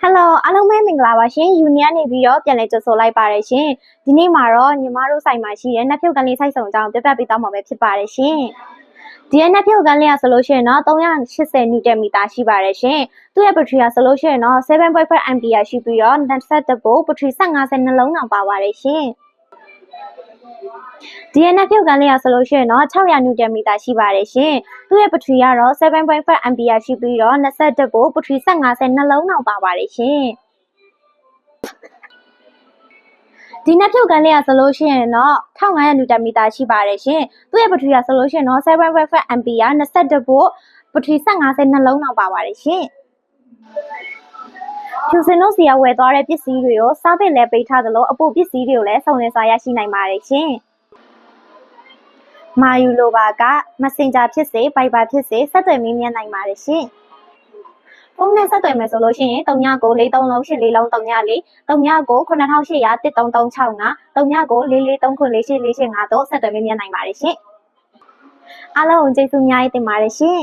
Hello အားလုံးပဲမင်္ဂလာပါရှင် Union နေပြီးတော့ပြန်လည်ကြိုဆိုလိုက်ပါတယ်ရှင်ဒီနေ့မှာတော့ညီမတို့ဆိုင်မှာရှိတဲ့နှက်ဖြုတ်ကလေးစိုက်ဆောင်အကြောင်းပြပြပေးသွားမှာပဲဖြစ်ပါတယ်ရှင်ဒီရဲ့နှက်ဖြုတ်ကလေးကဆိုလို့ရှိရင်တော့380 Newton meter ရှိပါတယ်ရှင်သူ့ရဲ့ battery ကဆိုလို့ရှိရင်တော့ 7.5 ampere ရှိပြီးတော့21 volt battery 15နှလုံးတောင်ပါပါတယ်ရှင်ဒီရဲ့နှက်ဖြုတ်ကလေးကဆိုလို့ရှိရင်တော့600 Newton meter ရှိပါတယ်ရှင်သူ့ရဲ့ battery ကတော့ 7.5 ampere ရှိပြီးတော့21 volt battery 15နှလုံးတောင်ပါပါတယ်ရှင်ဒီနှက်ဖြုတ်ကလေးကဆိုလို့ရှိရင်တော့1500 Newton meter ရှိပါတယ်ရှင်သူ့ရဲ့ battery ကဆိုလို့ရှိရင်တော့ 7.5 ampere 21 volt battery 15နှလုံးတောင်ပါပါတယ်ရှင်ကျူစင်တို့စီကဝယ်သွားတဲ့ပစ္စည်းတွေကိုစားပစ်လဲပေးထားသလိုအပို့ပစ္စည်းတွေကိုလည်းစုံလင်စွာရရှိနိုင်ပါတယ်ရှင်မာယူလိုပါက Messenger ဖြစ်စေ Viber ဖြစ်စေဆက်သွယ်မေးမြန်းနိုင်ပါတယ်ရှင်ဖုန်းနဲ့ဆက်သွယ်မယ်ဆိုလို့ရှိရင်399433လုံး84လုံး34 399380013365 399443484845တို့ဆက်သွယ်မေးမြန်းနိုင်ပါတယ်ရှင်အားလုံးကျေးဇူးအများကြီးတင်ပါတယ်ရှင်